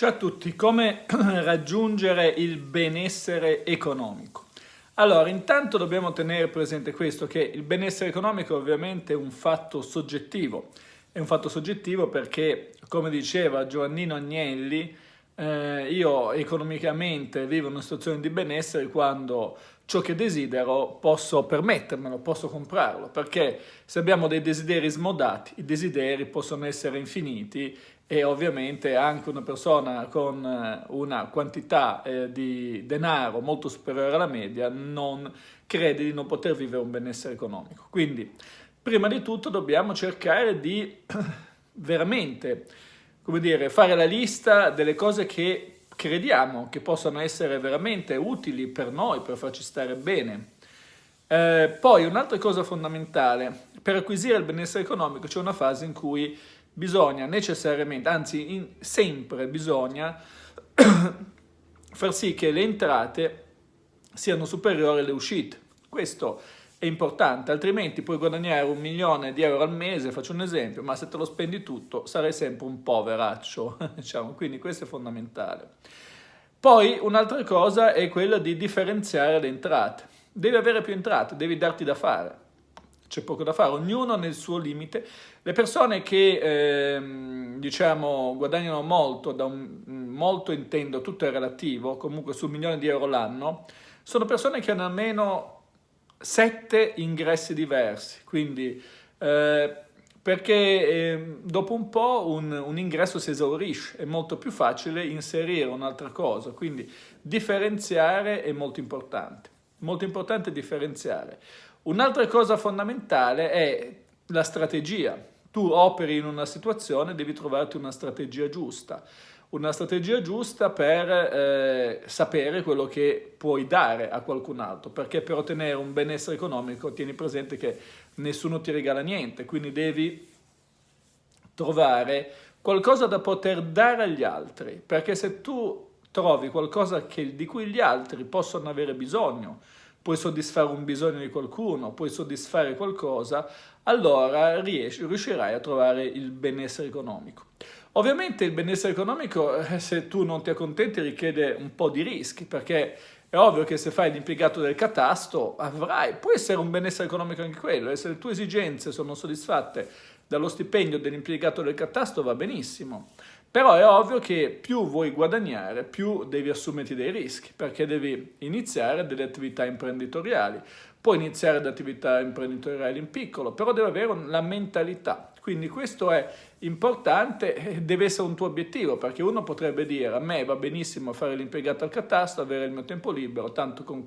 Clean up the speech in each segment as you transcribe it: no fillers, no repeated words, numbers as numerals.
Ciao a tutti, come raggiungere il benessere economico? Allora, intanto dobbiamo tenere presente questo, che il benessere economico ovviamente è un fatto soggettivo. È un fatto soggettivo perché, come diceva Giovannino Agnelli, io economicamente vivo una situazione di benessere quando ciò che desidero posso permettermelo, posso comprarlo, perché se abbiamo dei desideri smodati, i desideri possono essere infiniti e ovviamente anche una persona con una quantità di denaro molto superiore alla media non crede di non poter vivere un benessere economico. Quindi, prima di tutto dobbiamo cercare di veramente, come dire, fare la lista delle cose che crediamo che possano essere veramente utili per noi, per farci stare bene. Poi un'altra cosa fondamentale, per acquisire il benessere economico c'è una fase in cui bisogna necessariamente, anzi sempre bisogna far sì che le entrate siano superiori alle uscite. Questo è importante, altrimenti puoi guadagnare 1 milione di euro al mese, faccio un esempio, ma se te lo spendi tutto sarai sempre un poveraccio, diciamo, quindi questo è fondamentale. Poi un'altra cosa è quella di differenziare le entrate. Devi avere più entrate, devi darti da fare. C'è poco da fare, ognuno nel suo limite. Le persone che diciamo guadagnano molto, molto intendo, tutto è relativo, comunque su 1 milione di euro l'anno, sono persone che hanno almeno 7 ingressi diversi, quindi perché dopo un po' un ingresso si esaurisce, è molto più facile inserire un'altra cosa, quindi differenziare è molto importante differenziare. Un'altra cosa fondamentale è la strategia. Tu operi in una situazione, devi trovarti una strategia giusta per sapere quello che puoi dare a qualcun altro, perché per ottenere un benessere economico tieni presente che nessuno ti regala niente, quindi devi trovare qualcosa da poter dare agli altri, perché se tu trovi qualcosa di cui gli altri possono avere bisogno, puoi soddisfare un bisogno di qualcuno, puoi soddisfare qualcosa, allora riuscirai a trovare il benessere economico. Ovviamente il benessere economico, se tu non ti accontenti, richiede un po' di rischi, perché è ovvio che se fai l'impiegato del catasto può essere un benessere economico anche quello, e se le tue esigenze sono soddisfatte dallo stipendio dell'impiegato del catasto va benissimo. Però è ovvio che più vuoi guadagnare, più devi assumerti dei rischi, perché devi iniziare delle attività imprenditoriali. Puoi iniziare da attività imprenditoriali in piccolo, però devi avere la mentalità. Quindi questo è importante e deve essere un tuo obiettivo, perché uno potrebbe dire: a me va benissimo fare l'impiegato al catasto, avere il mio tempo libero, tanto con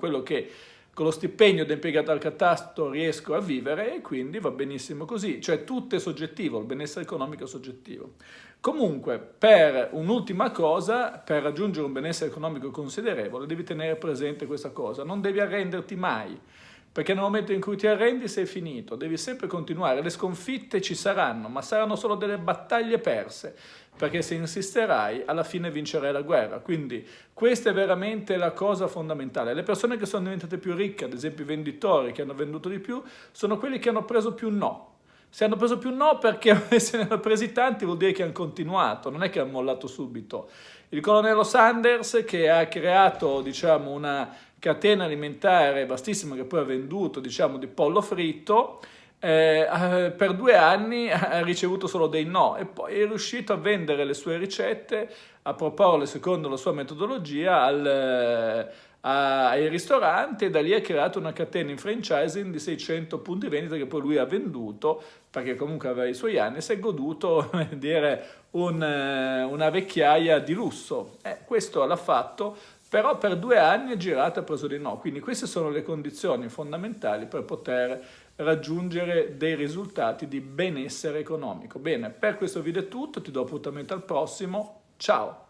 lo stipendio da impiegato al catasto riesco a vivere e quindi va benissimo così. Cioè tutto è soggettivo, il benessere economico è soggettivo. Comunque, per un'ultima cosa, per raggiungere un benessere economico considerevole, devi tenere presente questa cosa: non devi arrenderti mai, perché nel momento in cui ti arrendi sei finito, devi sempre continuare. Le sconfitte ci saranno, ma saranno solo delle battaglie perse, perché se insisterai alla fine vincerai la guerra. Quindi questa è veramente la cosa fondamentale. Le persone che sono diventate più ricche, ad esempio i venditori che hanno venduto di più, sono quelli che hanno preso più no. Se hanno preso più no perché se ne hanno presi tanti vuol dire che hanno continuato, non è che hanno mollato subito. Il colonnello Sanders, che ha creato, diciamo, una catena alimentare vastissima che poi ha venduto, diciamo, di pollo fritto, per 2 anni ha ricevuto solo dei no e poi è riuscito a vendere le sue ricette, a proporle secondo la sua metodologia ai ristoranti, e da lì ha creato una catena in franchising di 600 punti vendita che poi lui ha venduto, perché comunque aveva i suoi anni e si è goduto dire, una vecchiaia di lusso. Questo l'ha fatto, però per 2 anni è girato e ha preso dei no. Quindi queste sono le condizioni fondamentali per poter raggiungere dei risultati di benessere economico. Bene, per questo video è tutto, ti do appuntamento al prossimo, ciao!